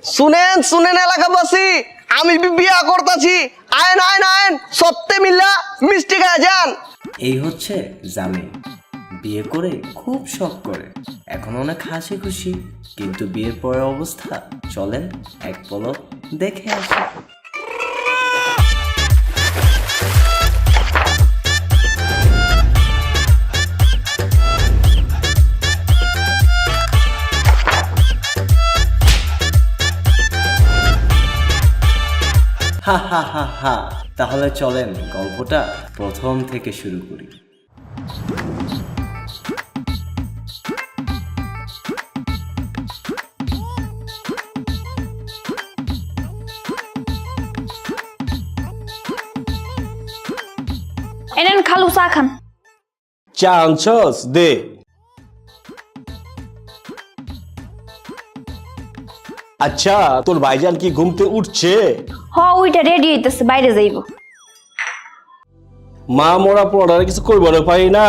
শুনেন শুনেন এলাকাবাসী, আমি বিয়া করতেছি। আইন আইন আইন সত্যি মিল্লা মিষ্টি খায় যান। এই হচ্ছে জামিন। বিয়ে করে খুব শখ করে, এখন অনেক হাসি খুশি, কিন্তু বিয়ের পরের অবস্থা চলেন এক পলক দেখে আসি। হা হা হা হা, তাহলে চলেন গল্পটা প্রথম থেকে শুরু করি। এনেন খালু চা খান। চা আনছস দে। আচ্ছা, তোর ভাইজান কি ঘুমতে উঠছে? ওইটা রেডি হইতেছে, বাইরে যাইব। মা মরা পড়ার কিছু করবার পারি না।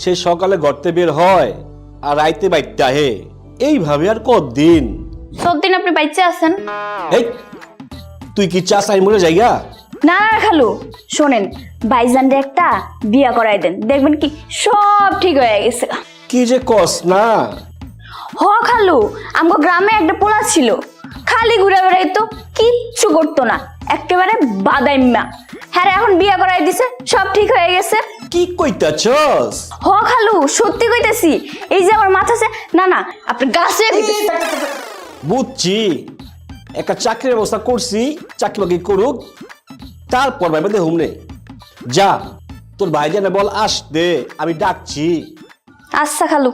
সে সকালে ঘরতে বের হয় আর রাইতে বাইতে আহে, এইভাবে আর কতদিন? সবদিন আপনি বাইচে আছেন? এই তুই কি চা চাই মরে জায়গা? না না খালু, শোনেন, বাইজান একটা বিয়া করাই দেন, দেখবেন কি সব ঠিক হয়ে গেছে। কি যে কস না। খালু, আমগো গ্রামে একটা পোলা ছিল, খালি ঘুরে বেড়াইতো, কিচ্ছু করতো না, একেবারে বাদাইম্মা। হ্যাঁ, এখন বিয়া করাই দিছে, সব ঠিক হয়ে গেছে। কি কইতাছস? খালু, সত্যি কইতেছি। এই যে আমার মাথাছে, না না আপনি গাছে বুঝছি, একটা চাকরির ব্যবস্থা করছি, চাকরি বাকরি করুক, তারপর ভাইবা দে হুমনে। যা তোর ভাইজানে বল আসতে, আমি ডাকছি। আচ্ছা খালু।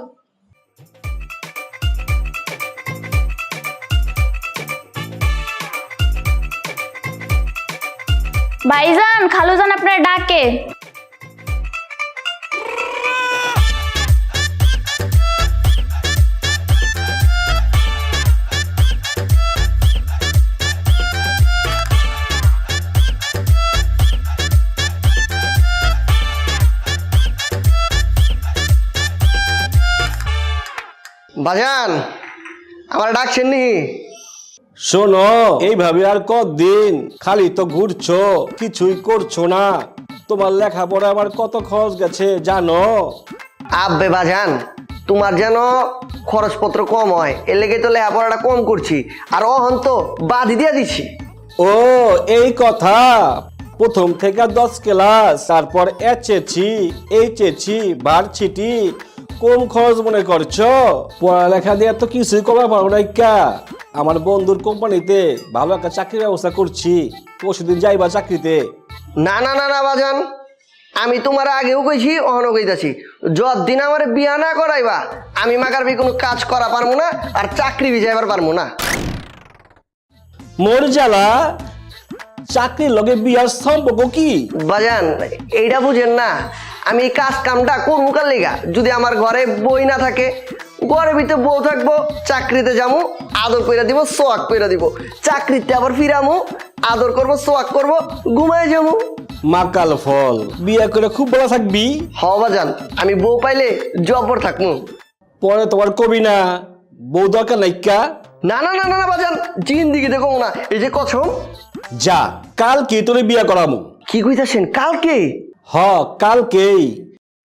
ভাইজান, খালুজান আপনার ডাকে। বাজান, আমার ডাকছেন নি? শোনো, এইভাবে আর কতদিন? খালি তো ঘুরছো, কিছুই করছো না। তোমার লেখাপড়া আবার কত খরচ গেছে জানো? আব্বে বাজান, তোমার যেন খরচপত্র কম হয়, এর লেগে তো লেখাপড়াটা কম করছি, আর অহন তো বাদি দিয়ে দিচ্ছি। ও এই কথা। প্রথম থেকে 10 ক্লাস, তারপর এসএসসি, এইচএসসি, ভার্সিটি, কম খরচ মনে করছো? পড়ালেখা দিয়ে তো কিছুই করা পারবো না। আমার বন্ধুর কোম্পানিতে ভালো একটা চাকরির ব্যবস্থা করছি, পরশুদিন যাইবা চাকরিতে। না না না না বাজান, আমি তোমার আগেও কইছি, অহনও কইতাছি, যতদিন আমার বিয়া না করাইবা আমি মাগার বি কোনো কাজ করা পারবো না, আর চাকরি বিজাইবার পারবো না। মোর জ্বালা, চাকরির লগে বিয়ার সম্পর্ক কি? বাজান, এইটা বুঝেন না, আমি এই কাজ কামটা করবো কার লেগা? যদি আমার ঘরে বই না থাকে, ঘরের ভিতরে বউ থাকবো, চাকরিতে যাবো, আদর কইরা দিব, সোয়াগ কইরা দিব, চাকরিতে আবার ফিরামু, আদর করবো, সোয়াগ করবো, ঘুমাই যাবো। মাকাল ফল, বিয়া করে খুব ভালো থাকবি। বাজান, আমি বউ পাইলে জব্বর থাকবো। পরে তোমার কবি না বউ দরকার নাইকা? না না না না বাজান, জিন্দিগি দেখো না, এই যে কসম। যা, কালকে তোরে বিয়া করামু। কি কইতাছেন? কালকে? কালকেই,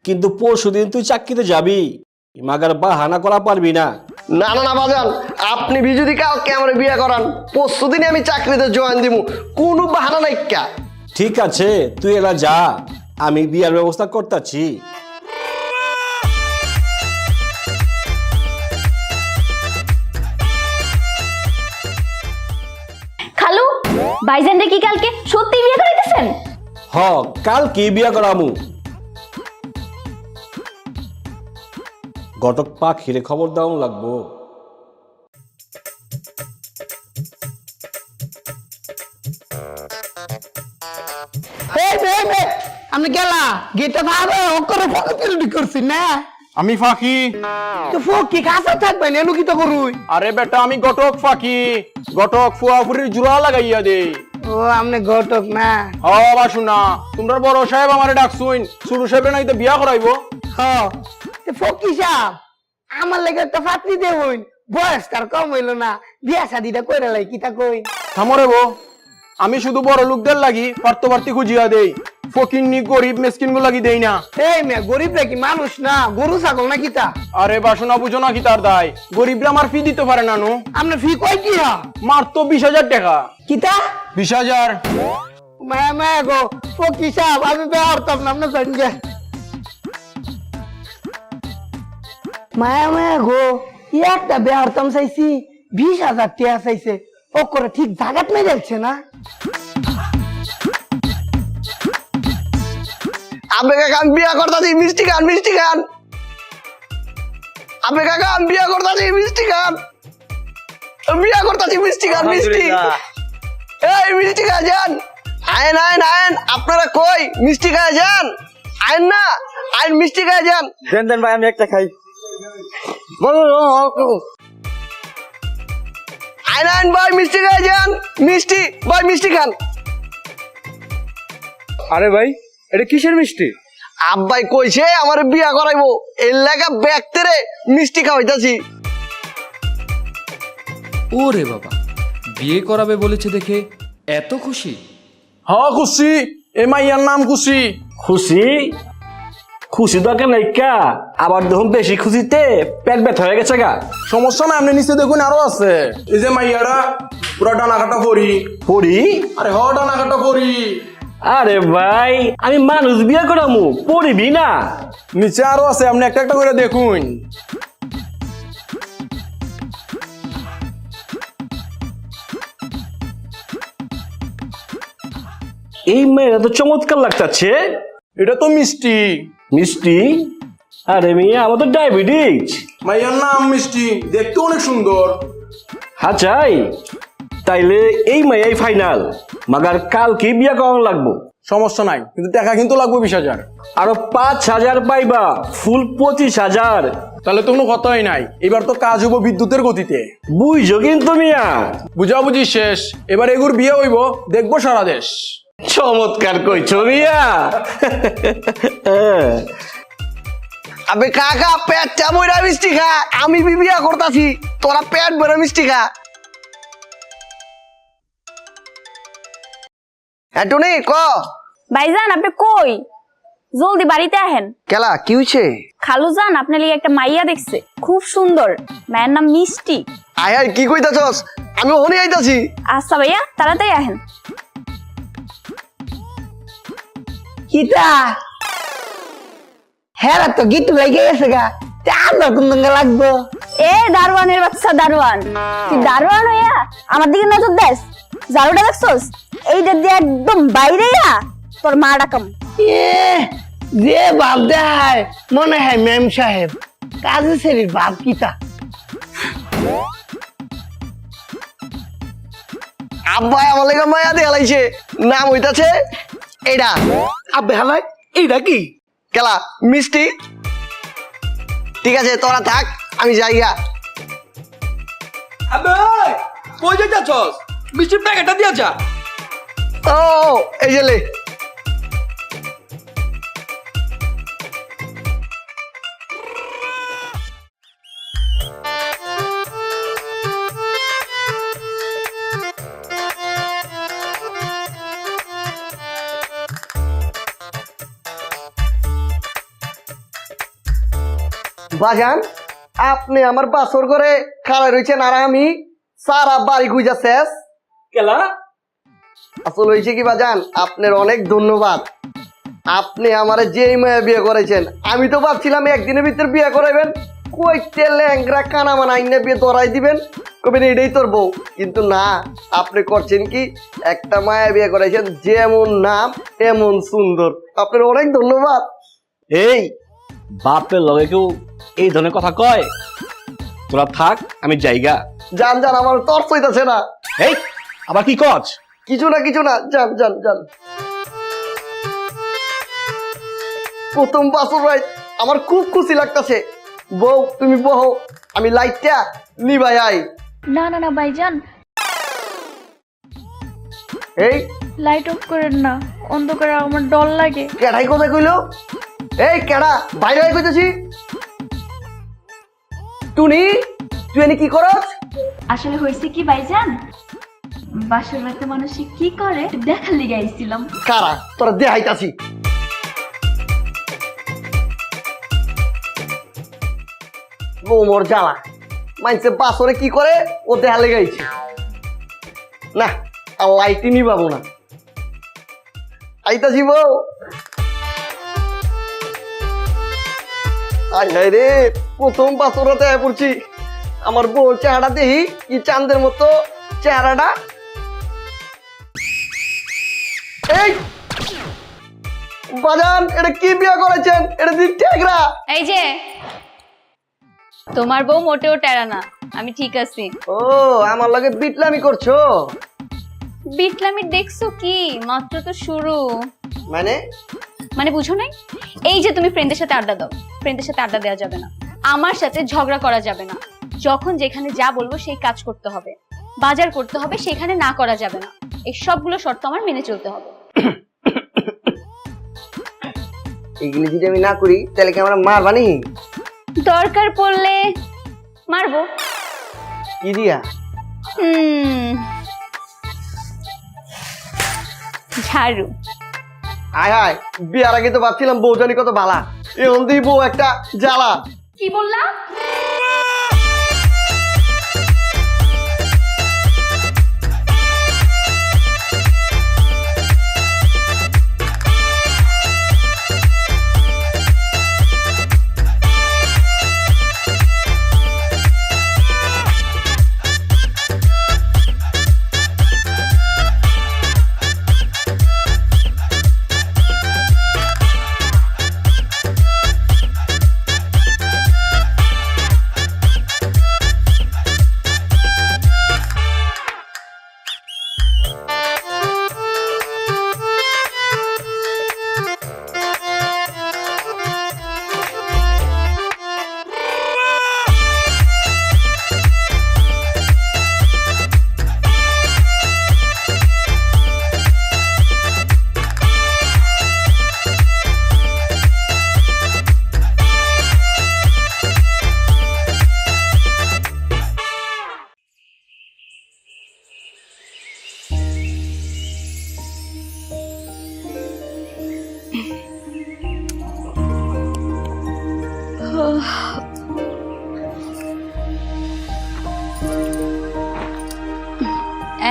কিন্তু পরশুদিন তুই চাকরিতে যাবি, মাগার বাহানা করা পারবি না। না না না বাজান, আপনি যদি কালকে আমার বিয়ে করান, পরশু দিনে আমি চাকরিতে জয়েন দিব, কোনো বাহানা নাই। ঠিক আছে, তুই এলা যা, আমি বিয়ার ব্যবস্থা করতেছি। খালু, ভাইজানটা কি কালকে সত্যি বিয়ে করাইতেছেন? কালকে বিয়া করামু। ঘটক পাখিরে খবর দাও লাগবো। আমি গেলা গেটটা ভাবে ওকরে ফটো তৈরি করছি না। আমি ফাঁকি। তো ফকি কাছে থাকবে না লুকিত করুই। আরে বেটা, আমি ঘটক ফাঁকি, ঘটক ফুয়াফুরির জোড়া লাগাইয়া দে। ও আমনে ঘটক না? বাসুনা, তোমরা বড় সাহেব আমারে ডাকছুন, ছোট সাহেব নাই তো বিয়া করাইবো। ফকি সাহেব, আমার লেগে একটা ফাতলি দেবইন, বয়স তার কম হইলো না, বিয়া শাদিটা কইরা লাই কিতা কই। থামরে বো, আমি শুধু বড় লোকদের লাগি পার্থবার্তি খুঁজিয়া দেই, ফকিন্নি গরিব মেসকিন গো লাগি দেই না। এই মেয়ে গরিবরা কি মানুষ না, গরু ছাগল না কিতা? আরে বাসনা বুঝো না কি তার দায়, গরিবরা আমার ফি দিতে পারে না নু। আপনার ফি কই কি হা? মাত্র 20,000 টাকা। কিতা? 20,000? মায়া মায়া গো, ও কি সাহেব, আমি বিয়া করতাম না আপনার সঙ্গে। মায়া মায়া গো, একটা বিয়া করতাম চাইছি, 20,000 টাকা চাইছে। ও করে ঠিক জাগাত মেয়ে যাচ্ছে না। আবে কাকা আমি বিয়া করতাছি, মিষ্টি খান মিষ্টি খান। আবে কাকা আমি বিয়া করতাছি, মিষ্টি খান। বিয়া করতাছি, মিষ্টি খান মিষ্টি। এই মিষ্টি খায় যান, আইন আইন আইন। আপনারা কই মিষ্টি খায় যান? আইন না, আইন মিষ্টি খায় যান। দেন দেন ভাই, আমি একটা খাই। আইন আইন ভাই মিষ্টি খায় যান, মিষ্টি ভাই মিষ্টি খান। আরে ভাই, এটা কিসের মিষ্টি? আব্বাই কইছে আমার বিয়া করাইবো, এর লাগা ব্যক্তি রে মিষ্টি খাওয়াইতাছি। ওরে বাবা, বিয়ে করাবে বলেছে দেখে এত খুশি? হ্যাঁ খুশি, এ মাইয়ার নাম খুশি। খুশি? খুশি দরকার নাই কা, আবার দেখুন বেশি খুশিতে পেট ব্যথা হয়ে গেছে গা। সমস্যা না, আপনি নিচে দেখুন আরো আছে। এই যে মাইয়ারা পুরা ডানা কাটা পরি। পড়ি? আরে হ, ডানা কাটা পরি। আরে ভাই, আমি মানুষ বিয়ে করামু, পড়িবি না? নিচে আরো আছে, আপনি একটা একটা করে দেখুন। এই মেয়েরা তো চমৎকার লাগতাছে। এটা তো মিষ্টি। মিষ্টি? আরে মিয়া, আমার তো ডায়াবেটিস। মাইয়ার নাম মিষ্টি, দেখতে অনেক সুন্দর। হ্যাঁ চাই, তাইলে এই মেয়ে ফাইনাল। মাগার কাল কি বিয়া করানো লাগবো। সমস্যা নাই, কিন্তু টাকা কিন্তু লাগবে 20,000। আরো 5,000 পাইবা, ফুল 25,000। তাহলে তো কোনো কথাই নাই, এবার তো কাজ হবো বিদ্যুতের গতিতে। বুঝছো কিন্তু মিয়া? বুঝাবুঝি শেষ, এবার এগুর বিয়ে হইব, দেখবো সারা দেশ। চমৎকার কইছো মিয়া। আবে কাকা পেটটা বইরা মিষ্টি খা, আমি বিয়া করতাছি, তোরা পেট ভরে মিষ্টি খা। হ্যাঁ টুনি ক। ভাইজান আপনি কই? জলদি বাড়িতে আহেন। কেলা কি হইছে? খালু যান আপনার লিগে একটা মাইয়া দেখছে, খুব সুন্দর, মায়ের নাম মিষ্টি। আয় আয় কি কইতাছস? আমি ওখানে আইতাছি। আচ্ছা ভাইয়া, তাড়াতাড়ি আহেন। কিতা? হ্যাঁ তো গিট্টু লাগে গেছে গা, আমরা কোন দঙ্গা লাগবো? এ দারোয়ানের বাচ্চা দারোয়ান, তুই দারোয়ান হইয়া আমার দিকে নজর দেস? ঝাড়ুটা দেখছস? এইটা দিয়ে একদম বাইরে তোর মা ডাকাম। এ যে বাপ দেয় মনে হয় মেম সাহেব, কাজী শরীর বাপ কিতা। আব্বাই আমার লেগে মায়া দিয়ে লাইছে, নাম হইতাছে এইটা। আবে হালাই, এইটা কি? কেলা মিষ্টি। ঠিক আছে তোরা থাক, আমি যাইয়া। আবে কই যাচ্ছস? মিষ্টির প্যাকেটটা দিয়া যা। ও এই যে লে। বাজান আপনি আমার বাসর করে খাড়া রয়েছেন আর আমি সারা বাড়ি খুঁজা শেষ। কেলা? আসলে হয়েছে কি বাজান, আপনার অনেক ধন্যবাদ। আপনি আমার যেই মেয়ে বিয়ে করেছেন, আমি তো ভাবছিলাম একদিনের ভিতর বিয়ে করাইবেন, কইতে ল্যাংরা কানা মানা আইনে বিয়ে ধরাই দিবেন, কবেন এটাই তোর বউ। কিন্তু না, আপনি করছেন কি, একটা মায়া বিয়ে করাইছেন, যেমন নাম এমন সুন্দর। আপনার অনেক ধন্যবাদ। এই বাপের লগে কেউ এই ধরনের কথা কয়? তোরা থাক, আমি জায়গা। যান যান, আমার তর হইতাছে না। এই আবার কি কচ? কিছু না কিছু না, যান যান যান। প্রথম বাসর রাইত আমার খুব খুশি লাগতাছে। বউ তুমি বহো, আমি লাইটটা নিভাই আই। না না না ভাইজান, এই লাইট অফ করেন না, অন্ধকারে আমার ডর লাগে। কেডাই কথা কইলো? এই কেডা বাইরে আই কইতাছি। টুনি তুই এনে কি করস? আসলে হয়েছে কি ভাইজান, বাসর রাতে মানুষে কি করে দেখার লিগে আইছিলাম। কারা তোরা দেখাইতাছি। মোর জ্বালা মাইনছে বাসরে কি করে ও দেহা লেগাইছে না, আর লাইটই নি পাবো না। আইতাছি বউ। আই নাই রে, প্রথম বাসরাতে আয় পড়ছি। আমার বউর চেহারা দেখি কি চাঁদের মতো চেহারাটা। এই বাজান, এটা কি বিয়ে করেছেন? এটা দিক ঠেকরা। এই যে তোমার বউ মোটেও টেরা না, আমি ঠিক আছি। ও, আমার লগে বিটলামি করছো? বিটলামি দেখছো কি, মাত্র তো শুরু। মানে বুঝো নাই? এই যে তুমি ফ্রেন্ডের সাথে আড্ডা দাও, ফ্রেন্ডের সাথে আড্ডা দেওয়া যাবে না, আমার সাথে ঝগড়া করা যাবে না, যখন যেখানে যা বলবো সেই কাজ করতে হবে, বাজার করতে হবে সেখানে না করা যাবে না, এই সবগুলো শর্ত আমার মেনে চলতে হবে। এইগুলি যদি আমি না করি তাহলে কি আমরা মারবানি? দরকার পড়লে মারবো। কি দিয়া? ঝাড়ু। আয় হায়, বিয়ার আগে তো ভাবছিলাম বউ জানি কত ভালা, এখন তুই বউ একটা জ্বালা। কি বললা?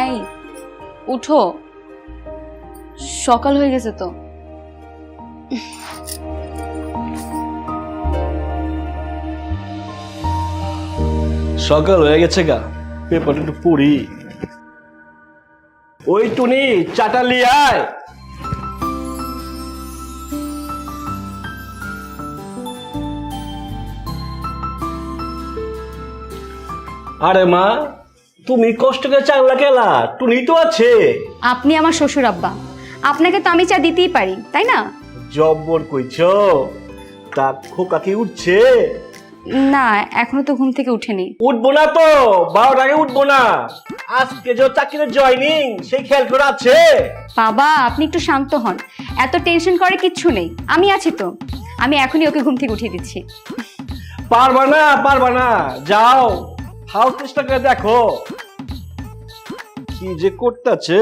এই উঠো, সকাল হয়ে গেছে তো। সকাল হয়ে গেছে গা, পেপারটা একটু পড়ি। ওই টুনি, চাটা লিয়ে আয়। আরে মা, তুমি কষ্ট করে চাংলা খেলা, টুনি তো আছে। আপনি আমার শ্বশুর আব্বা, আপনাকে তো আমি চা দিতেই পারি, তাই না? জব্বর কইছ, তা খোকা কি উঠছে? না, এখনো তো ঘুম থেকে উঠেনি। উঠবো না তো, 12টার আগে উঠবো না। আজকে যে চাকরির জয়নিং, সেই খেয়াল করে আছে? বাবা আপনি একটু শান্ত হন, এত টেনশন করে কিচ্ছু নেই, আমি আছি তো, আমি এখনই ওকে ঘুম থেকে উঠিয়ে দিচ্ছি। পারবা না, যাও হাউস চেষ্টা করে দেখো কি যে করতেছে।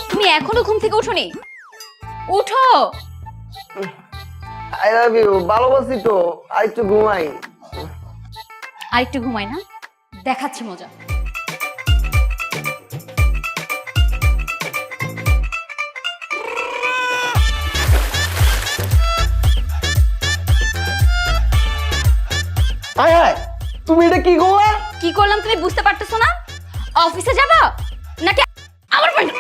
তুমি এখনো ঘুম থেকে উঠোনি? উঠো। আই লাভ ইউ, ভালোবাসি তো, আর একটু ঘুমাই। আর একটু ঘুমাই না, দেখাচ্ছি মজা। আয় হায়, তুমি এটা কি করলা? কি করলাম তুমি বুঝতে পারতেছো না? অফিসে যাবা নাকি আমার বাড়ি?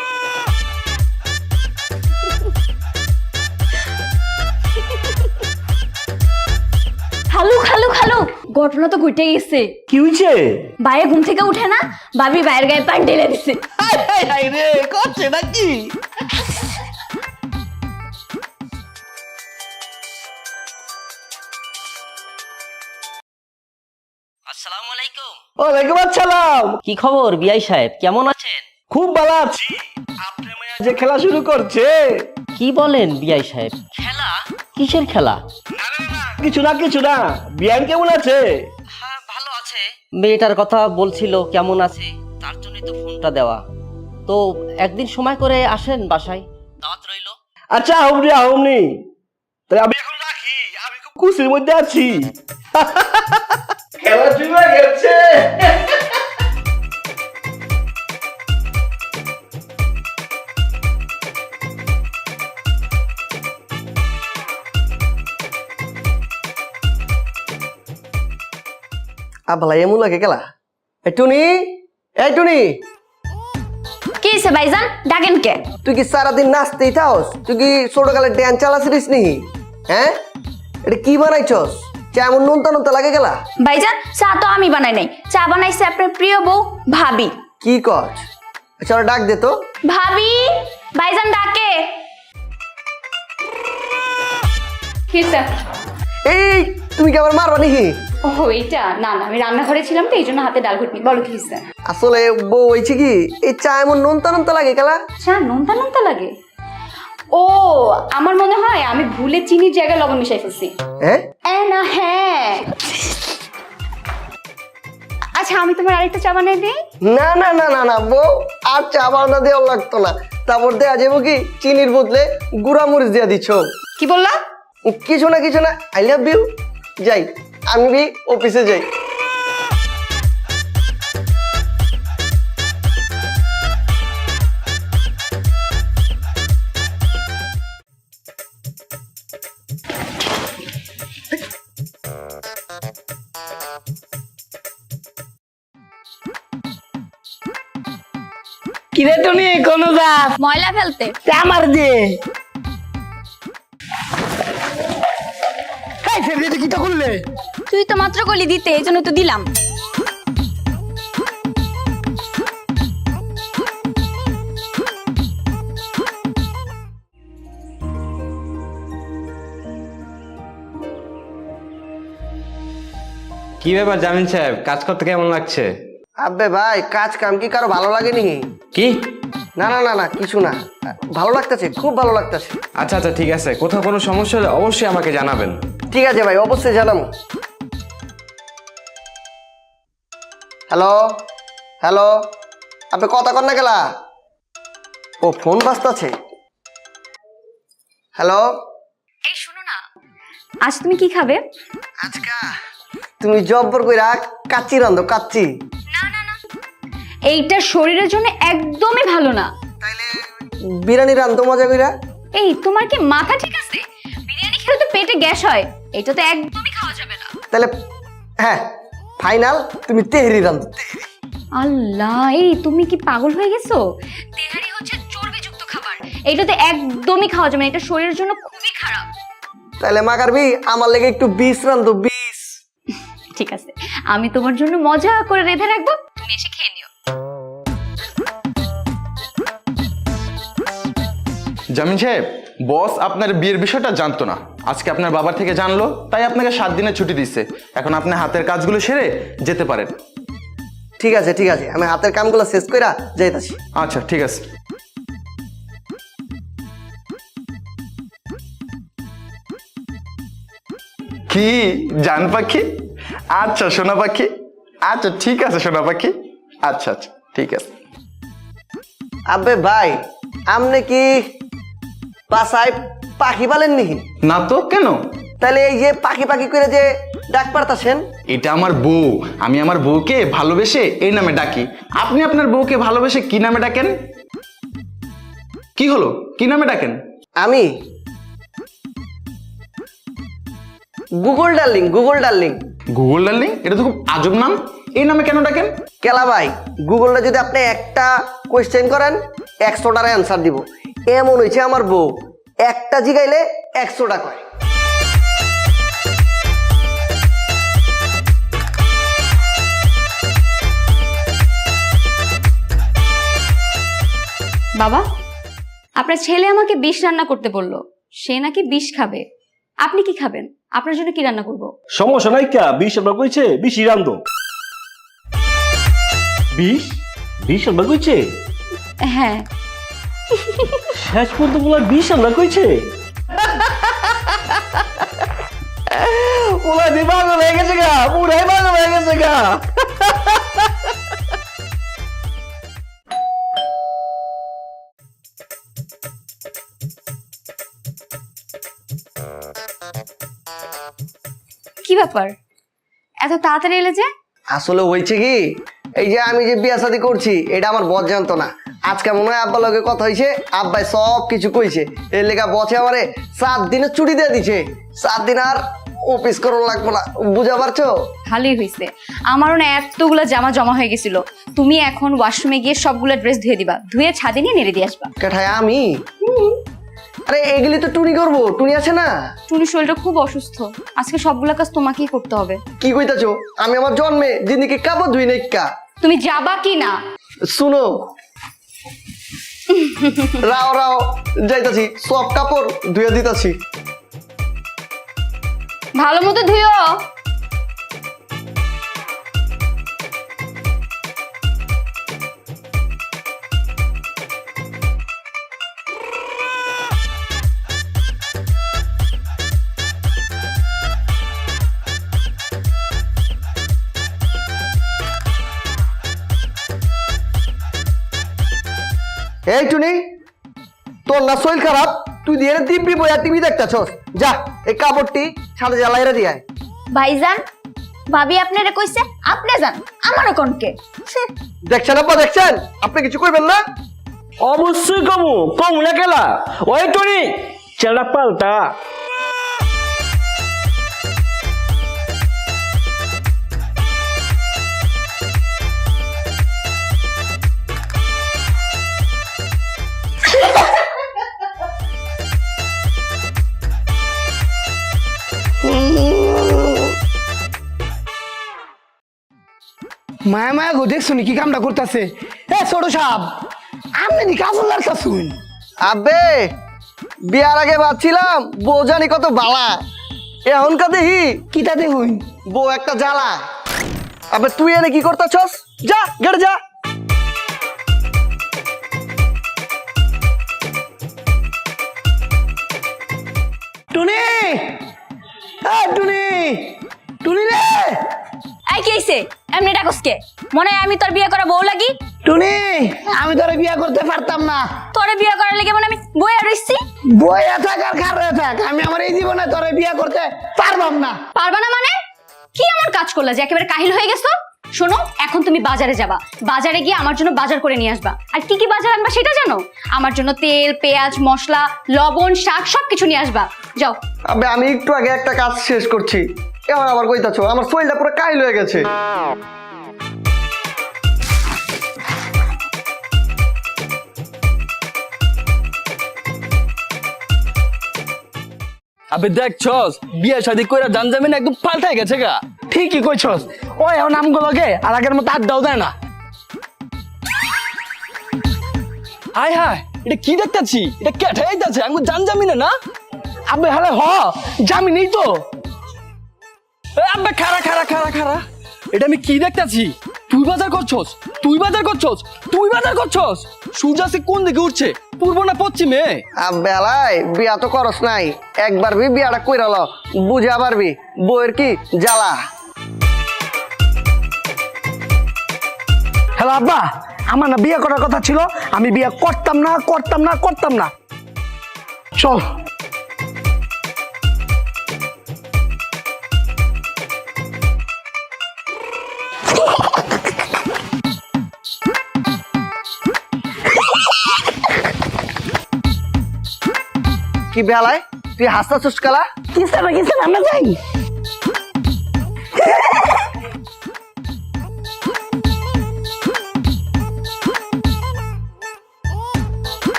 খালু খালু খালু, ঘটনা তো ঘটে গেছে। কি হয়েছে? বাইরে ঘুম থেকে উঠে না, ভাবি বাইরের গায়ে পানি ঢেলে দিছে। রে করছে নাকি? আসসালামু আলাইকুম। ওয়ালাইকুম আসসালাম। কি খবর বিআই সাহেব, কেমন আছেন? খুব ভালো আছি। আপনার মেয়ে যে খেলা শুরু করছে, কি বলেন বিআই সাহেব? খেলা? কিসের খেলা? কিছু না বিয়ান কেমন আছে? হ্যাঁ, ভালো আছে। মেয়েটার কথা বলছিল কেমন আছে, তার জন্যই তো ফোনটা দেওয়া। তো একদিন সময় করে আসেন বাসায়, দাওয়াত রইল। আচ্ছা আহমনি তাই আমি এখন রাখি, আমি খুব খুশির মধ্যে আছি। খেলা শুরু হয়ে গেছে। আবলা এমন লাগে গেলা। এই টুনি, এই টুনি, কি হইছে ভাইজান, ডাকেন কে? তুই কি সারাদিন নাচতেই থাকস? তুই কি ছোটকালে ড্যান্স চালাছিস নি? হ্যাঁ, এটা কি বানাইছস? চা এমন নুনতা নুনতা লাগে গেলা। ভাইজান, চা তো আমি বানাই নাই, চা বানাইছে আপনার প্রিয় বউ ভাবি। কি কর? চল ডাক দে তো। ভাবি, ভাইজান ডাকে। কি হইছে? এই তুমি কি আবার মারবা নাকি? ও এইটা না না, আমি রান্নাঘরে ছিলাম তো এই জন্য হাতে ডাল ঘুটনি। বলো কি হইছে? আসলে বউ হয়েছে কি, এই চা এমন নুনতা নুনতা লাগে গেলা। চা নোনতা নোনতা লাগে? ও, আমার মনে হয় আমি ভুলে চিনির জায়গায় লবণ মিশাই ফেলছি। হ্যাঁ, না হ্যাঁ, আচ্ছা আমি তোমার আরেকটা চা বানাই দিই। না না না না না বউ, আর চা বানা দেওয়া লাগতো না। তারপর দেয়া যাবো কি চিনির বদলে গুঁড়া মরিচ দিয়া দিচ্ছ। কি বললা? কিছু না, আই লাভ ইউ। যাই, আমি অফিসে যাই। কিরে টুনি, কোনো যাস? ময়লা ফেলতে। চা মার দে। এই ফেব্রিতে কিটা করলে? তুই তো মাত্র গলি দিতে, এই জন্য তো দিলাম। কি ব্যাপার জামিল সাহেব, কাজ করতে কেমন লাগছে? আবে ভাই, কাজ কাম কি কারো ভালো লাগেনি? কি? না না না না, কিছু না, ভালো লাগতেছে, খুব ভালো লাগতেছে। আচ্ছা আচ্ছা ঠিক আছে, কোথাও কোনো সমস্যা হলে অবশ্যই আমাকে জানাবেন। ঠিক আছে ভাই, অবশ্যই জানাবো। হ্যালো হ্যালো, আপনি কথা কর না গেলা? ও ফোন বাজতাছে। হ্যালো, এই শোনো না, আজ তুমি কি খাবে? আজকা তুমি জব্বর কইরা কাচ্চি রান্ধো, কাচ্চি। না না না, এইটা শরীরের জন্য একদমই ভালো না। তাইলে বিরিয়ানি রান্ধো মজা কইরা। এই তোমার কি মাথা ঠিক আছে? বিরিয়ানি খেলে তো পেটে গ্যাস হয়, এটা তো একদমই খাওয়া যাবে না। তাহলে হ্যাঁ, ফাইনাল তুমি তেহরি রান্ধো। আল্লাহ, এই তুমি কি পাগল হয়ে গেছো? তেহারি হচ্ছে চর্বিযুক্ত খাবার, এটা তো একদমই খাওয়া যাবে না, এটা শরীরের জন্য খুবই খারাপ। তাহলে মাকারবি আমার লেগে একটু বিষ রান্ধো, বিষ। ঠিক আছে, আমি তোমার জন্য মজা করে রেঁধে রাখবো, তুমি এসে খেয়ে নিও। জামিন সাহেব, বস আপনার বিয়ের বিষয়টা জানতো না, আজকে আপনার বাবার থেকে জানলো, তাই আপনাকে 7 দিনের ছুটি দিচ্ছে। এখন আপনি হাতের কাজগুলো সেরে যেতে পারেন। ঠিক আছে ঠিক আছে, আমি হাতের কামগুলো শেষ কইরা যাইতাছি। আচ্ছা ঠিক আছে। কি জান পাখি? আচ্ছা সোনা পাখি, আচ্ছা ঠিক আছে সোনা পাখি, আচ্ছা আচ্ছা ঠিক আছে। আবে ভাই, আপনি কি বাসায় পাখি পালেন নাকি? না তো, কেন? তাহলে এই যে পাখি পাখি করে যে ডাক পারতাছেন। এটা আমার বউ, আমি আমার বউকে ভালোবেসে এই নামে ডাকি। আপনি আপনার বউকে ভালোবেসে কি নামে ডাকেন? কি হলো, কি নামে ডাকেন? আমি Google darling, Google darling. Google darling? এটা তো খুব আজব নাম, এই নামে কেন ডাকেন? কেলা ভাই, গুগলটা যদি আপনি একটা কোয়েশ্চেন করেন 100টার অ্যান্সার দিব। এমন হয়েছে আমার বউ, একটা জিগাইলে 100টা কয়। বাবা, আপনার ছেলে আমাকে বিষ রান্না করতে বললো, সে নাকি বিষ খাবে। আপনি কি খাবেন? আপনার জন্য কি রান্না করব? সমস্যা নাই কা, বিষ আমরা কইছে বিষ রান্ধো। বিষ বিষ আমরা কইছে। হ্যাঁ। শেষ পর্যন্ত বলে 20 আমরা কইছে ওলা দি পাগল হয়ে গেছে গা, পুরাই পাগল হয়ে গেছে গা। কি ব্যাপার এত তাড়াতাড়ি এলে যে? আসলে হয়েছে কি, এই যে আমি যে বিয়া শাদী করছি এটা আমার বস জানতো না। আজকে মনে হয় আব্বার লগে কথা হয়েছে, আব্বাই সব কিছু কইছে। এর লেগা বসে আমারে 7 দিনের ছুটি দিয়ে দিছে। 7 দিন আর অফিস করার লাগবো না, বুঝা পারছো? ভালোই হয়েছে, আমারও না এতগুলো জামা জমা হয়ে গেছিল। তুমি এখন ওয়াশরুমে গিয়ে সবগুলো ড্রেস ধুয়ে দিবা, ধুয়ে ছাদে নিয়ে নেড়ে দিয়ে আসবা। কেঠায় আমি? আরে এগুলি তো টুনি করবো, টুনি আছে না? টুনির শরীরটা খুব অসুস্থ, আজকে সবগুলো কাজ তোমাকেই করতে হবে। কি কইতাছো? আমি আমার জন্মে জিন্দিকে কাপড় ধুই নাই কা। তুমি যাবা কি না? শুনো, রাও রাও যাইতাছি, সব কাপড় ধুয়ে দিতাছি। ভালো মতো ধুইও। এই টুনি, তোর না শরীর খারাপ, তুই দিয়ে দিব্যি বইয়া টিভি দেখতেছস। যা এই কাপড়টি ছাদে জ্বালাইরা দিয়ে আয়। ভাইজান, ভাবি আপনারে কইছে, আপনি যান, আমারও কোনকে। দেখছেন আব্বা, দেখছেন? আপনি কিছু কইবেন না? অবশ্যই কমু, কমু না খেলা। ওই টনি চেলা পাল্টা। মায়া মায়া গো, দেখছো নি কি কামটা করতেছে? এ ছোট সাপ, আপনি নি কাপড় লাগাছুন? আব্বে, বিয়ার আগে ভাবছিলাম বউ জানি কত বালা, এখনকার দেখি কিটা দেখুন? বউ একটা জ্বালা। আবে তুই এনে কি করতেছস? যা গেট যা। টুনি, টুনি, টুনি রে, এই কি হইছে? এমনি ডাকসকে? মনে হয় আমি তোর বিয়ে করা বউ লাগি? টুনি, আমি তোরে বিয়ে করতে পারতাম না। তোরে বিয়ে করার লেগে মানে আমি বইয়া রইছি? বইয়া থাক আর খারে থাক, আমি আমার এই জীবনে তোরে বিয়ে করতে পারবাম না। পারবা না মানে? কি এমন কাজ করলা যে একেবারে কাহিল হয়ে গেছো? শোনো, এখন তুমি বাজারে যাবা, বাজারে গিয়ে আমার জন্য বাজার করে নিয়ে আসবা। আর কি কি বাজার আনবা সেটা জানো? আমার জন্য তেল, পেঁয়াজ, মশলা, লবণ, শাক সবকিছু নিয়ে আসবা। যাও। আবে আমি একটু আগে একটা কাজ শেষ করছি, এবার আবার কইতাছো? আমার শরীরটা পুরো কাইল হয়ে গেছে। আবে দেখছস বিয়ে শাদী কইরা জানজামিন একদম পাল্টাই গেছে গা। ঠিকই কইছস, ওই এখন আমগুলোকে আর আগের মতো আড্ডাও দেয় না। হায় হায়, এটা কি দেখতাছি? এটা কেটে যাচ্ছে, আমি জানজামিনে না? আবে হলে জামিনই তো। আবে খারা খারা খারা খারা, এটা আমি কি দেখতাছি? তুই বাজার করছস, তুই বাজার করছস, তুই বাজার করছস। সূর্য আজকে কোন দিকে উঠছে, পূর্ব না পশ্চিমে? বেলায় বিয়া তো করস নাই, একবার বিয়াটা কইরা ল, বুঝা পারবি বউয়ের কি জ্বালা। হ্যালো আব্বা, আমার না বিয়ে করার কথা ছিল, আমি বিয়ে করতাম না করতাম না করতাম না। চল। কি বেলায় তুই হাসতাছিস কালা? কিসে না আমরা যাই।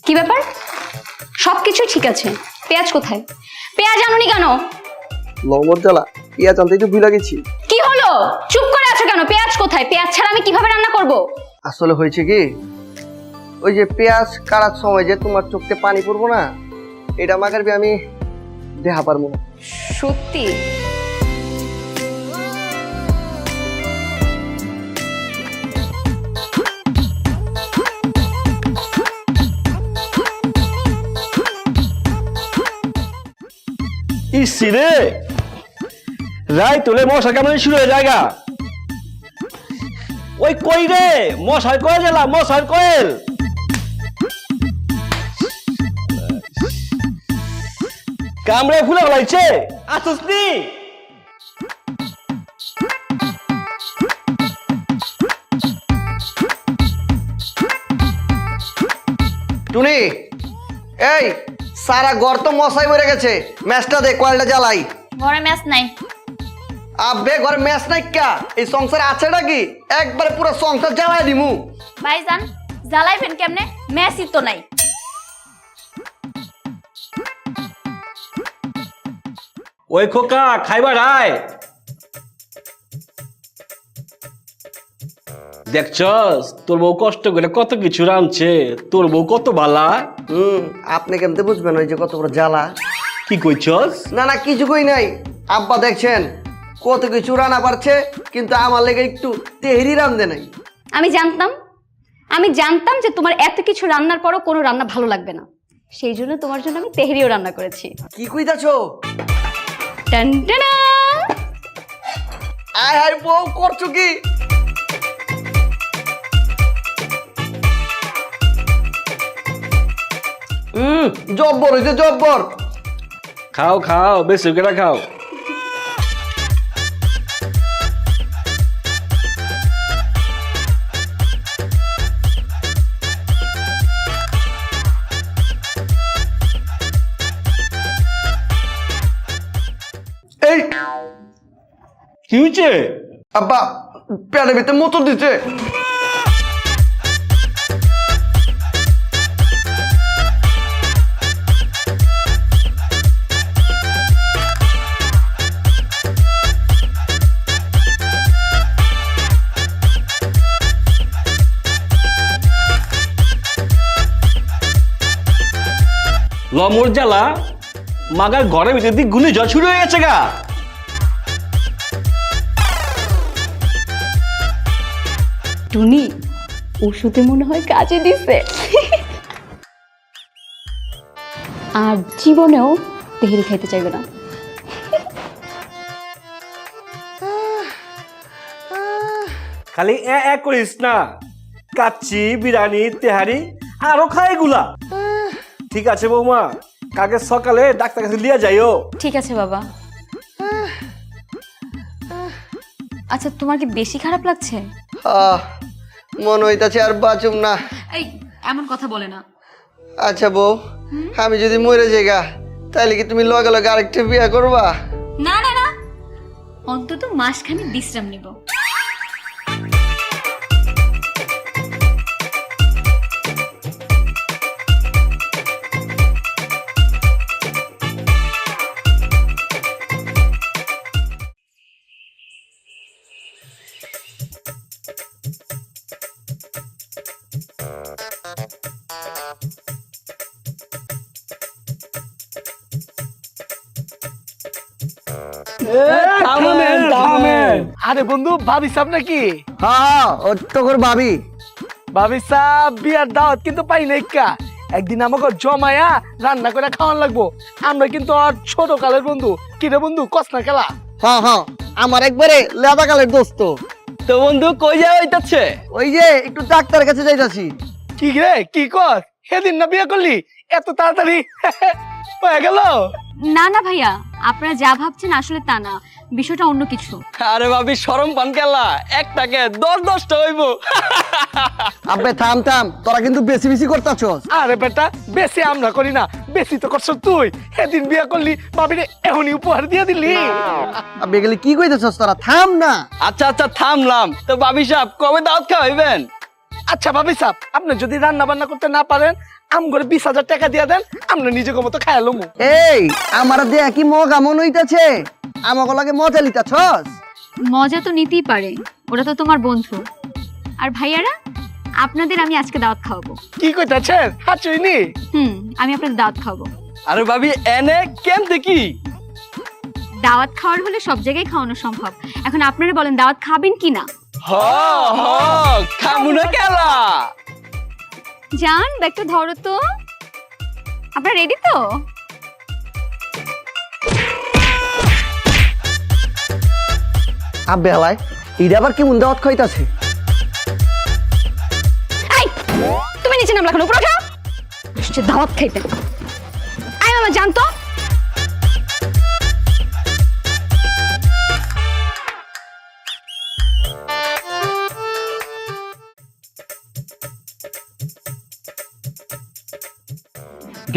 কি ব্যাপার? সবকিছু ঠিক আছে, পেঁয়াজ কোথায়? পেঁয়াজ আনুনি কেন? লবণ জ্বালা, পেঁয়াজ আনতে তো ভুলে গেছি। কি হলো? চুপ করে আছো কেন? পেঁয়াজ কোথায়? পেঁয়াজ ছাড়া আমি কিভাবে রান্না করব? আসলে হয়েছে কি, ওই যে পেঁয়াজ কাটার সময় যে তোমার চোখতে পানি পড়বো না, এটা মাগারবি আমি দেখা পারবো না। সত্যি? ইসি রে, রাই তোলে মশা কেমন শুরু হয়ে জায়গা। ওই কই রে, মশার কয়েল জ্বালা, মশার কয়েল। কামড়ে ফুলে ফেলাইছে, আসুস নি। টুনি, এই সারা ঘর তো মশাই মরে গেছে, ম্যাচটা দে, কয়েলটা জ্বালাই। ঘরে ম্যাচ নাই। আবে ঘরে ম্যাচ নাই কা, এই সংসারে আছে নাকি? একবারে পুরো সংসার জ্বালাই দিমু। ভাইজান জ্বালাইবেন কেমনে? ম্যাচই তো নাই। ওই খোকা খাইবার আয়। দেখছস তোর বউ কষ্ট করে কত কিছু রাঁধছে, তোর বউ কত ভালা। আপনি কেমতে বুঝবেন ওই যে কত বড় জ্বালা? কি কইছস? না না কিছু কই নাই, আব্বা দেখছেন কত কিছু রান্না পারছে, কিন্তু আমার লেগে একটু তেহরি রান্ধে নাই। আমি জানতাম যে তোমার এত কিছু রান্নার পরও কোনো রান্না ভালো লাগবে না, সেই জন্য তোমার জন্য আমি তেহরিও রান্না করেছি। কি কইতাছো? টানটানা! আয় হায় বউ, করছো কি? জব্বর হইছে জব্বর। খাও খাও, বেশি করে খাও। এই কি হয়েছে? আব্বা পেটের ভিতরে মোচড় দিচ্ছে। লমর জ্বালা, মাগার ঘরের ভিতর দিয়ে গুলি জ্বর শুরু হয়ে গেছে গা। টুনি, ওষুধে মনে হয় কাজে দিছে। আর জীবনেও তেহেরি খাইতে চাইবে না। খালি এ করিস না, কাচ্চি বিরিয়ানি তেহারি আরো খাই এগুলা। ঠিক আছে বৌমা, কালকে সকালে ডাক্তার কাছে লিয়ে যাইও। ঠিক আছে বাবা। আচ্ছা তোমার কি বেশি খারাপ লাগছে? মন হইতাছে আর বাঁচুম না। এই এমন কথা বলে না। আচ্ছা বউ, আমি যদি মরে যাইগা তাহলে কি তুমি লগে লগে আরেকটা বিয়ে করবা? না না না, অন্তত মাসখানেক বিশ্রাম নিব। আরে বন্ধু, ভাবি সাহেব নাকি? হ্যাঁ ও তো করে ভাবি। ভাবি সাহেব বিয়ার দাওয়াত কিন্তু পাই নাই কা। একদিন আমাকে জমায়া রান্না করে খাওয়ান লাগবো। আমরা কিন্তু আর ছোট কালের বন্ধু। কি রে বন্ধু, কস না খেলা? হ্যাঁ হ্যাঁ, আমার একবারে লেদা কালের দোস্ত। তো বন্ধু কই যাওয়া হইতাছে? ওই যে একটু ডাক্তারের কাছে যাইতাছি। কি রে, কি কর? সেদিন না বিয়ে করলি, এত তাড়াতাড়ি হয়ে গেল? না না ভাইয়া, আপনারা যা ভাবছেন আসলে তা না, বিষয়টা অন্য কিছু। আরে ভাবি শরম পান কেলা, একটাকে 10-10টা হইব। আবে থাম থাম, তোরা কিন্তু বেশি বেশি করতাছস। আরে বেটা, বেশি আমরা করি না, বেশি তো করছ তুই। সেদিন বিয়ে করলি, ভাবিরে এখনই উপহার দিয়ে দিলি। আবে গেলে কি কইতাছস তোরা? থাম না। আচ্ছা আচ্ছা থামলাম, তো ভাবি সাহেব কবে দাওয়াত খাওয়াইবেন? আচ্ছা ভাবি সাহেব, আপনি যদি রান্না বান্না করতে না পারেন, আম করে 20,000 টাকা দিয়ে দেন, আমরা নিজেকে মতো খাইলো। এই আমার দেয়া কি মগা মন হইতাছে? আমাকে লাগে মজা লিতাছস? মজা তো নিতেই পারে, ওরা তো তোমার বন্ধু। আর ভাইয়ারা, আপনাদের আমি আজকে দাওয়াত খাওয়াবো। কি কইতাছেন হাচুইনি? আমি আপনাদের দাওয়াত খাওয়াবো। আরে ভাবি এনে কেন দেখি দাওয়াত খাওয়ার হলে সব জায়গায় খাওয়ানো সম্ভব। এখন আপনারা বলেন দাওয়াত খাবেন কি না? হ হ খামু না কেলা যান ব্যাগটা ধরো তো। আপনারা রেডি তো? আব্বে হালাই এটা আবার কেমন দাওয়াত খাইতাছে? এই তুমি নিচে নামলা কেন? উপরে ওঠো। নিশ্চয় দাওয়াত খাইতে। আই মামা জান তো।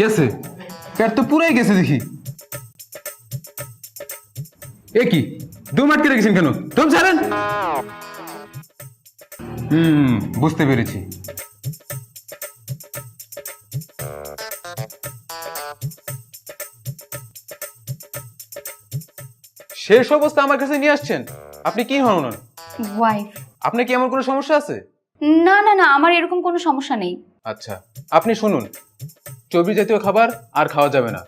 গেছে পেট তো পুরাই গেছে দেখি। এ কি দম আটকে রেখেছেন কেন? দম ছাড়েন। বুঝতে পেরেছি। শেষ অবস্থা আমার কাছে নিয়ে আসছেন। আপনি কি হন ওনার? ওয়াইফ। আপনার কি এমন কোনো সমস্যা আছে? না না না, আমার এরকম কোনো সমস্যা নেই। আচ্ছা আপনি শুনুন, চর্বি জাতীয় খাবার আর খাওয়া যাবে না,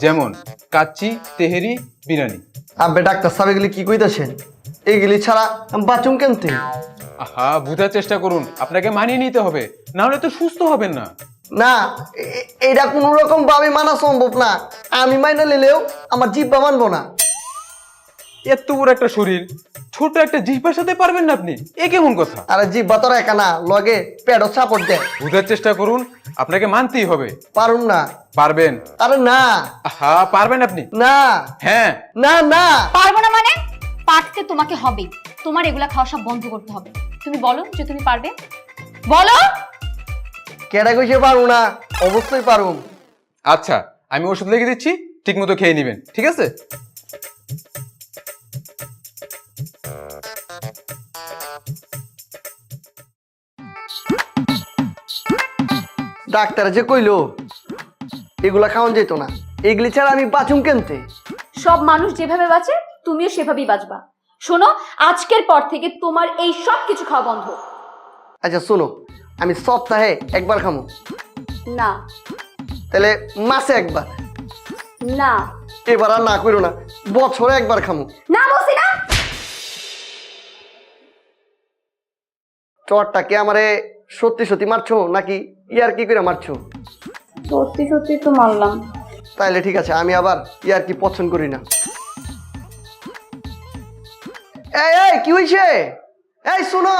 যেমন কাচ্চি, তেহেরি, বিরিয়ানি। আব্বে ডাক্তার সাহেব এগুলি কি কইতাছেন? এগুলি ছাড়া আমি বাঁচুম কেমতে? আহা বুঝার চেষ্টা করুন, আপনাকে মানিয়ে নিতে হবে, না হলে তো সুস্থ হবেন না। না এটা কোন রকম ভাবে মানা সম্ভব না। আমি মাইনা নিলেও আমার জিব্বা মানবো না। এত বড় একটা শরীর, ছোট একটা জিহ্বার সাথে পারবেন না আপনি? এ কেমন কথা? আরে জিব্বা তোর একা না, লগে পেটও সাপোর্ট দেয়। বুঝার চেষ্টা করুন, আপনাকে মানতেই হবে। পারুম না। পারবেন? আরে না। আহা পারবেন আপনি? না। হ্যাঁ। না না পারবো না মানে? পারতে তোমাকে হবে। তোমার এগুলা খাওয়া সব বন্ধ করতে হবে। তুমি বলো যে তুমি পারবে, বলো। কেডা কইছে পারু না? অবশ্যই পারুম। আচ্ছা আমি ওষুধ লিখে দিচ্ছি, ঠিক মতো খেয়ে নেবেন, ঠিক আছে? ডাক্তার যে কইলো এগুলা খাওয়ান যেত না, এগুলি ছাড়া আমি বাঁচুম কেমতে? সব মানুষ যেভাবে বাঁচে তুমিও সেভাবেই বাঁচবা। শোনো, আজকের পর থেকে তোমার এই সব কিছু খাওয়া বন্ধ। আচ্ছা শোনো, আমি সপ্তাহে একবার খামো। না তাহলে মাসে একবার। না এবার আর না করো না, বছরে একবার খামো। না বলছি না। চরটা কে আমারে সত্যি সত্যি মারছো নাকি ইয়ার কি করে মারছো? সত্যি সত্যি তো মারলাম। তাইলে ঠিক আছে, আমি আবার ইয়ার কি পছন্দ করি না। এই এই কি হইছে? এই শোনো,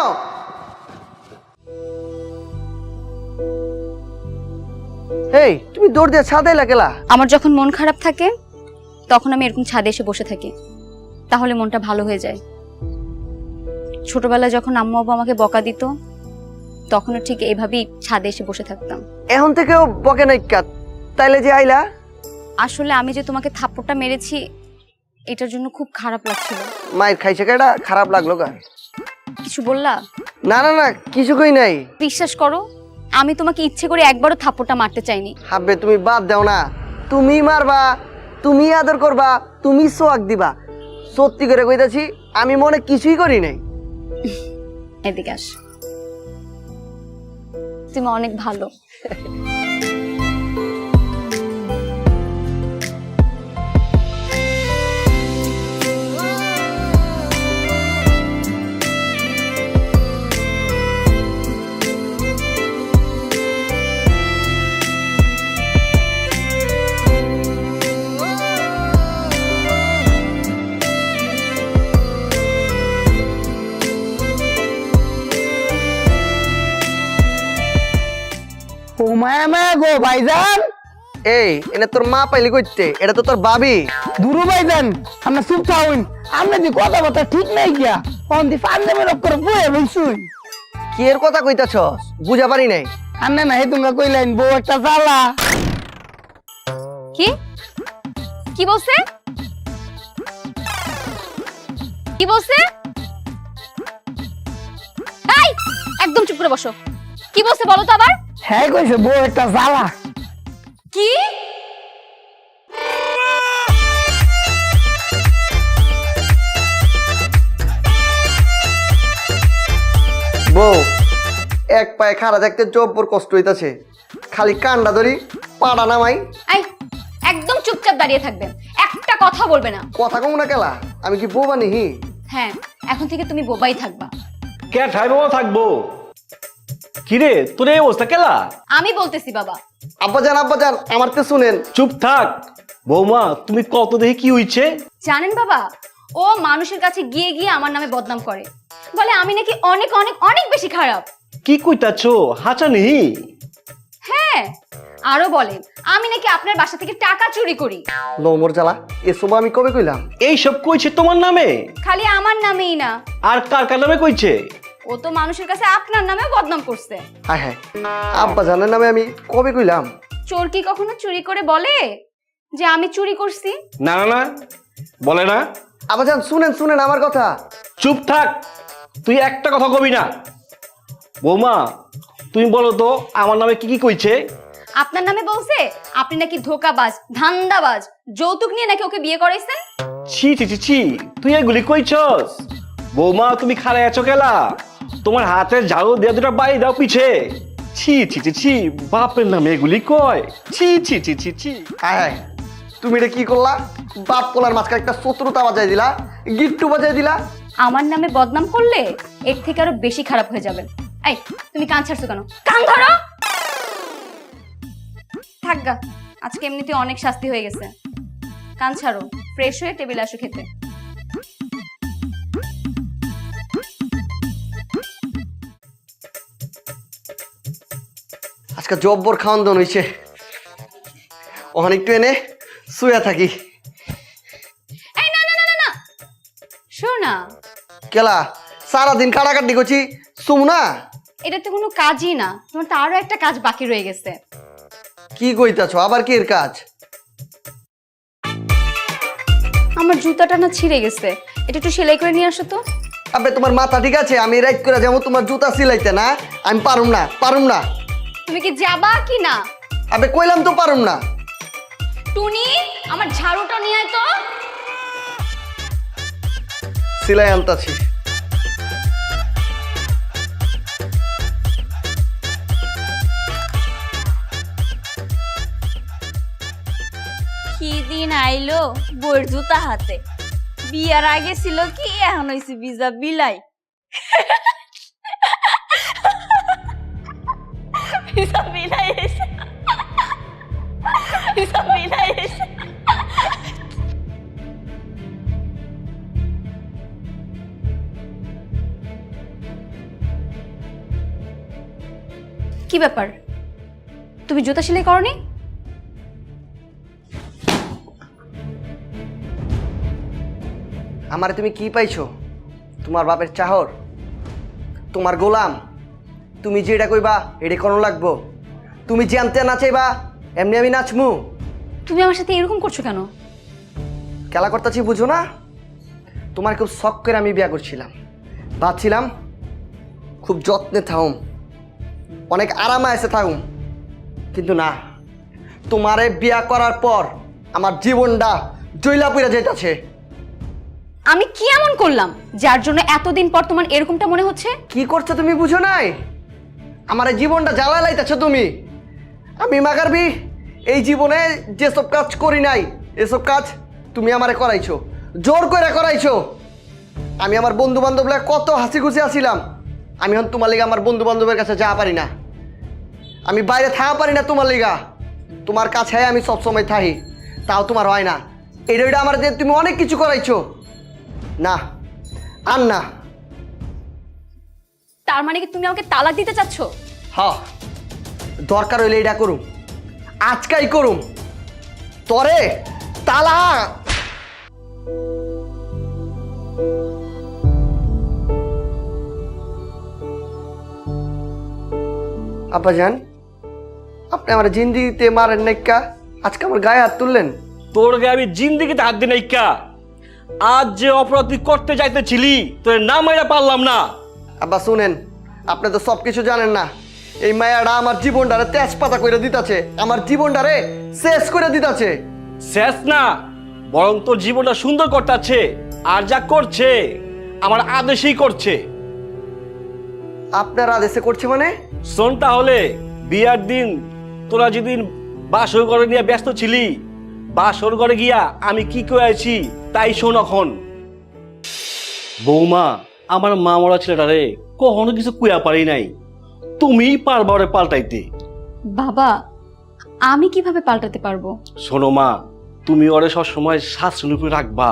এই তুমি দৌড় দিয়ে ছাদে লাগেলা? আমার যখন মন খারাপ থাকে তখন আমি এরকম ছাদে এসে বসে থাকি, তাহলে মনটা ভালো হয়ে যায়। ছোটবেলায় যখন আম্মু আব্বু আমাকে বকা দিত তখনও ঠিক এইভাবেই ছাদে এসে বসে থাকতাম। এখন থেকেও বকে নাই কাত, তাইলে যে আইলা? আসলে আমি যে তোমাকে থাপ্পড়টা মেরেছি এটার জন্য খুব খারাপ লাগছিল। মায়ের খাইছে কেডা? খারাপ লাগলো গা? কিছু বললা? না না না কিছু কই নাই। বিশ্বাস করো, আমি তোমাকে ইচ্ছে করে একবারও থাপ্পড়টা মারতে চাইনি। হাব্বে তুমি বাদ দাও না, তুমি মারবা, তুমি আদর করবা, তুমি সোয়াগ দিবা। সত্যি করে কইতাছি আমি মনে কিছুই করি নাই। এদিকে আস, তুমি অনেক ভালো। ও মায়া মায়া গো ভাইজান। এই এনে তোর মা পাইলি কইতে, এটা তো তোর ভাবি। দুরু ভাইজান আমরা চুপ থাকুন, আমরা যে কথাবার্তা ঠিক নাই গিয়া অন দি পাঞ্জাবের করে বয়ে বলছুই। কি এর কথা কইতাছস? বুঝা পারি নাই। আন্না না হে তোমরা কইলেন বউ একটা জ্বালা। কি কি বলছে? কি বলছে? এই একদম চুপ করে বসো। কি বলছে বলো তো আবার। হ্যাঁ কইছে বউ একটা জ্বালা। কি? বউ এক পায়ে খাড়া থাকতে জব্বর কষ্ট হইতাছে, খালি কান্ডা ধরি পাড়া নামাই। এই একদম চুপচাপ দাঁড়িয়ে থাকবেন, একটা কথা বলবে না। কথা কম না কেলা, আমি কি বোবা নিহি? হ্যাঁ, এখন থেকে তুমি বোবাই থাকবা। কে ঠাই বাবা থাকবো? কিরে তোর এই অবস্থা কেলা? আমি বলতেছি বাবা। আব্বাজান আমার তো শুনেন। চুপ থাক বৌমা, তুমি কত দেখে কি হইছে? জানেন বাবা, ও মানুষের কাছে গিয়ে গিয়ে আমার নামে বদনাম করে, বলে আমি নাকি অনেক অনেক অনেক বেশি খারাপ। কি কইতাছো হাঁচানি? হ্যাঁ, আরো বলে আমি নাকি আপনার বাসা থেকে টাকা চুরি করি। নোমর জ্বালা, এসব আমি কবে কইলাম? এইসব কইছে তোমার নামে? খালি আমার নামেই না, আর কার কার নামে কইছে? ও তো মানুষের কাছে আপনার নামেও বদনাম করছে। হ্যাঁ হ্যাঁ, আব্বাজানের নামে আমি কবে কইলাম? চোর কি কখনো চুরি করে বলে যে আমি চুরি করছি? না না না, বলে না। আব্বাজান শুনেন আমার কথা। চুপ থাক, তুই একটা কথা কবি না। বৌমা তুমি বলো তো আমার নামে কি কি কইছে? আপনার নামে বলছে আপনি নাকি ধোকাবাজ, ধান্দাবাজ, যৌতুক নিয়ে নাকি ওকে বিয়ে করাইছেন। ছি ছি ছি ছি, তুই এগুলি কইছস? বৌমা তুমি খাড়ায় আছো কেলা? তোমার হাতে ঝাড়ু দিয়ে দুটা বাড়ি দাও পিছে। ছি ছি ছি ছি, বাপের নামে এগুলি কয়? ছি ছি ছি ছি ছি। হ্যাঁ, তুমি এটা কি করলা? বাপ কোলার মাঝখানে একটা শত্রুতা বাজাই দিলা, গিট্টু বাজাই দিলা। আমার নামে বদনাম করলে এর থেকে আরো বেশি খারাপ হয়ে যাবেন। এই তুমি কান ছাড়ছো কেন? কান ধরো। থাকগা, আজকে এমনিতে অনেক শাস্তি হয়ে গেছে। কান ছাড়ো, ফ্রেশ হয়ে টেবিলে আসো খেতে। আজকে জব্বর খাওয়ান দন হইছে, ওখানে একটু এনে শুয়ে থাকি। এই না না না না না, শোনো না, কেলা সারাদিন কাটাকাটি করছি, শুম না? এটা তো কোনো কাজই না, তোমার তো আরো একটা কাজ বাকি রয়ে গেছে। কি কইতাছো? আবার কি এর কাজ? আমার জুতাটা না ছিঁড়ে গেছে, এটা একটু সেলাই করে নিয়ে আসো তো। আবে তোমার মাথা ঠিক আছে? আমি রাইট করে যাবো তোমার জুতা সিলাইতে? না, আমি পারুম না। তুমি কি যাবা কি না? আবে কইলাম তো পারুম না। টুনি, আমার ঝাড়ুটা নিয়ে আয় তো। সিলাই আনতাছি। কি দিন আইলো বইয়ের জুতা হাতে, বিয়ার আগে ছিল কি, এখন হয়েছে বিজা বিলাই। বিজা বিলাই এসে, বিজা বিলাই এসে। কি ব্যাপার, তুমি জুতা সেলাই করনি? আমারে তুমি কি পাইছো? তোমার বাপের চাহর, তোমার গোলাম। তুমি যেটা কইবা এটা কোনো লাগবো। তুমি জানতে না চাইবা এমনি আমি নাচমু। তুমি আমার সাথে এরকম করছো কেন? খেলা করতেছি বুঝো না? তোমার খুব শখ করে আমি বিয়া করছিলাম, ভাবছিলাম খুব যত্নে থাকুম, অনেক আরামে এসে থাকুম, কিন্তু না, তোমারে বিয়া করার পর আমার জীবনটা জৈলা পুরা যেতেছে। আমি কি এমন করলাম যার জন্য এতদিন পর তোমার এরকমটা মনে হচ্ছে? কি করছো তুমি বুঝো নাই? আমার এই জীবনটা জ্বালা লাইতেছো তুমি। আমি মাগারবি এই জীবনে যেসব কাজ করি নাই, এসব কাজ তুমি আমারে করাইছো, জোর করে করাইছো। আমি আমার বন্ধু বান্ধবরা কত হাসি খুশি আসিলাম, আমি এখন তোমার লিগা আমার বন্ধু বান্ধবের কাছে যাওয়া পারি না, আমি বাইরে থাকা পারি না তোমার লিগা। তোমার কাছে আমি সবসময় থাকি, তাও তোমার হয় না। এটা আমার যে তুমি অনেক কিছু করাইছো, না আর না। তার মানে কি তুমি আমাকে তালাক দিতে চাচ্ছ? হ্যাঁ, দরকার হইলে এটা করুম, আজকাই করুম, তরে তালাক। আব্বাজান, আপনি আমার জিন্দিগিতে মারেন নাইকা, আজকে আমার গায়ে হাত তুললেন। তোর গায়ে আমি জিন্দিগিতে হাত দিই নাই কা। আজ যে অপরাধ তুই করতে চাইতেছিলি, তোর নাম এটা পারলাম না। আব্বা শুনেন, আপনি তো সব কিছু জানেন না। এই মায়াটা আমার জীবনটারে তেজপাতা করে দিতাছে, আমার জীবনটারে শেষ করে দিতাছে। শেষ না, বরং তোর জীবনটা সুন্দর করতেছে। আর যা করছে আমার আদেশেই করছে। আপনার আদেশে করছে মানে? শোন তাহলে, বিয়ার দিন তোরা যেদিন বাসর ঘরে নিয়ে ব্যস্ত ছিলি, বাসর ঘরে গিয়া আমি কি করেছি তাই শোন এখন। বৌমা, আমার মা মরা ছেলেটারে কখনো কিছু কুয়া পারি নাই, তুমিই পারবা ওরে পাল্টাইতে। বাবা, আমি কিভাবে পাল্টাতে পারবো? শোনো মা, তুমি ওরে সবসময় শাসনের উপরে রাখবা,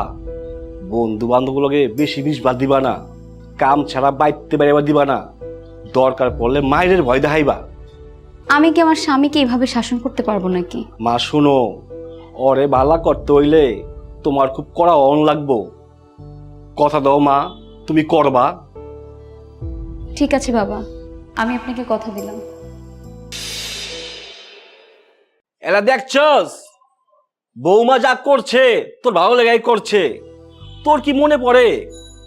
বন্ধু বান্ধবগুলোকে বেশি বিষবাদ দিবা না, কাম ছাড়া বাইতে বেড়াবার দিবা না, দরকার পড়লে মায়ের ভয় দেখাইবা। আমি কি আমার স্বামীকে এইভাবে শাসন করতে পারবো নাকি? মা শুনো, ওরে বালা করতে হইলে তোমার খুব কড়া অন লাগবো, কথা দাও মা তুমি করবা। ঠিক আছে বাবা, আমি আপনাকে কথা দিলাম। এলা দেখছস বৌমা যা করছে তোর ভালো লেগাই করছে। তোর কি মনে পড়ে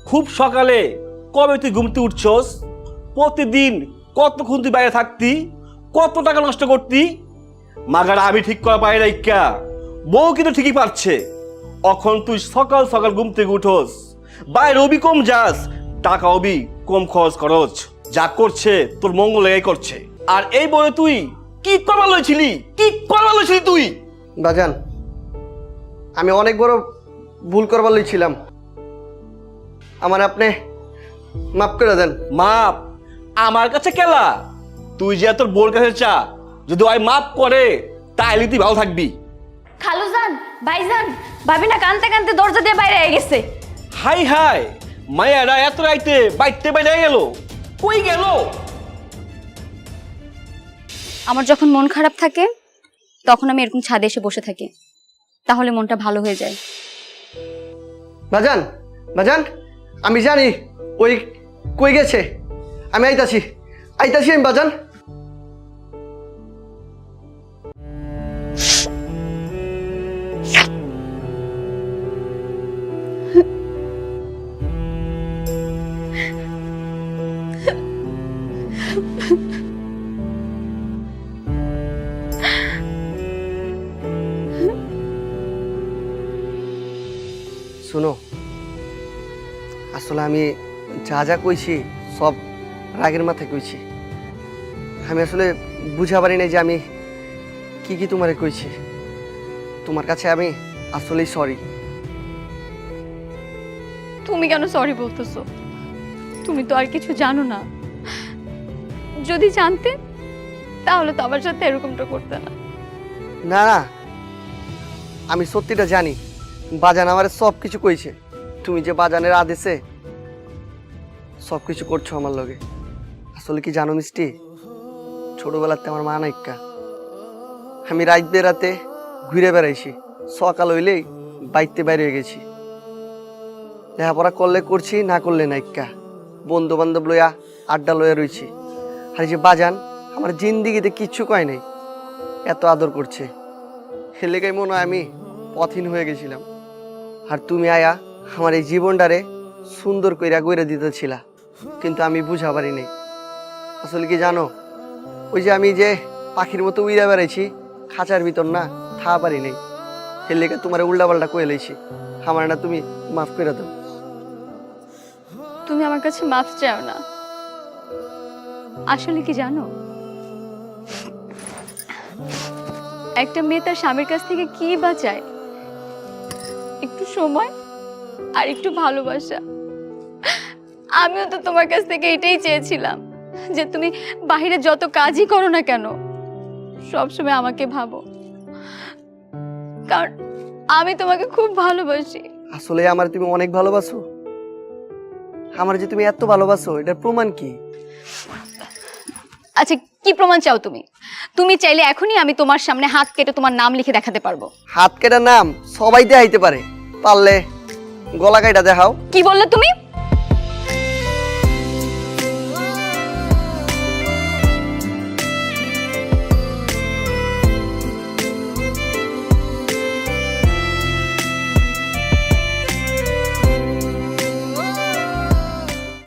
খুব সকালে কবে তুই ঘুমতে উঠছস, প্রতিদিন কতক্ষণ তুই বাইরে থাকতি, কত টাকা নষ্ট করতি? মাগারা আমি ঠিক করা পাই নাই কা, বউ কিন্তু ঠিকই পারছে। এখন তুই সকাল সকাল ঘুম থেকে উঠোস, বাইরে অবি কম যাস, টাকা অবি কম খরচ করছ, যা করছে তোর মঙ্গল লেগাই করছে। আর এই বয়ে তুই কি করবার লইছিলি, কি করবার লইছিলি তুই? বাজান, আমি অনেক বড় ভুল করবার লইছিলাম, আমার আপনি মাফ করে দেন। মাপ আমার কাছে কেলা? তুই যে তোর বোর কাছে চা, যদি ওই মাপ করে তাইলে তুই ভালো থাকবি। খালুজান, ভাইজান, ভাবি না কানতে কানতে দরজা দিয়ে বাইরে হয়ে গেছে। হাই হাই, মায়েরা এত রাইতে বাইতে বাইরে গেল, কই গেল? আমার যখন মন খারাপ থাকে তখন আমি এরকম ছাদে এসে বসে থাকি, তাহলে মনটা ভালো হয়ে যায়। বাজান, বাজান, আমি জানি ওই কই গেছে, আমি আইতাছি আইতাছি আমি বাজান। শুনো, আসলে আমি যা যা কইছি সব রাগের মাথায় কইছি। আমি আসলে বুঝা পারি নাই যে আমি কি কি তোমারে কইছি। তোমার কাছে আমি আসলেই সরি। তুমি কেন সরি বলতেছো? তুমি তো আর কিছু জানো না, যদি জানতে তাহলে তো আমার সাথে এরকমটা করতে না। না না, আমি সত্যিটা জানি, বাজান আমার সব কিছু কইছে। তুমি যে বাজানের আদেশে সব কিছু করছো আমার লগে। আসলে কি জানো মিষ্টি, ছোটবেলাতে আমার মা নাইকা, আমি রাত বেরাতে ঘুরে বেড়াইছি, সকাল হইলেই বাইতে বাইরে হয়ে গেছি, লেখাপড়া করলে করছি, না করলে নাইকা, বন্ধু বান্ধব লইয়া আড্ডা লইয়া রয়েছি। আর যে বাজান আমার জিন্দিগিতে কিচ্ছু কয় নাই, এত আদর করছে, সে লেগাই মনে হয় আমি পথহীন হয়ে গেছিলাম। আর তুমি আয়া আমার এই জীবনটারে সুন্দর কইরা গইরা দিতেছিলা, কিন্তু আমি বুঝা পারি নাই। আসলে কি জানো, ওই যে আমি যে পাখির মতো উইরা বেড়াইছি খাঁচার ভিতর, না থা পারি নাই, সে লেগে তোমার উল্টা পাল্টা কয়ে লাইছি। আমার না তুমি মাফ করে দাও। তুমি আমার কাছে মাফ চাও না। আসলে কি জানো, একটা মেয়ে তার স্বামীর কাছ থেকে কি বা চায়? একটু সময় আর একটু ভালোবাসা। আমিও তো তোমার কাছ থেকে এটাই চেয়েছিলাম, যে তুমি বাহিরে যত কাজই করো না কেন সবসময় আমাকে ভাবো, কারণ আমি তোমাকে খুব ভালোবাসি। আসলে আমার তুমি অনেক ভালোবাসো? আমার যে তুমি এত ভালোবাসো এটার প্রমাণ কি? আচ্ছা, কি প্রমাণ চাও তুমি? তুমি চাইলে এখনই আমি তোমার সামনে হাত কেটে তোমার নাম লিখে দেখাতে পারবো। হাত কেটার নাম সবাই দেখাইতে পারে, পারলে গলা কাইটা দেখাও। কি বললে তুমি?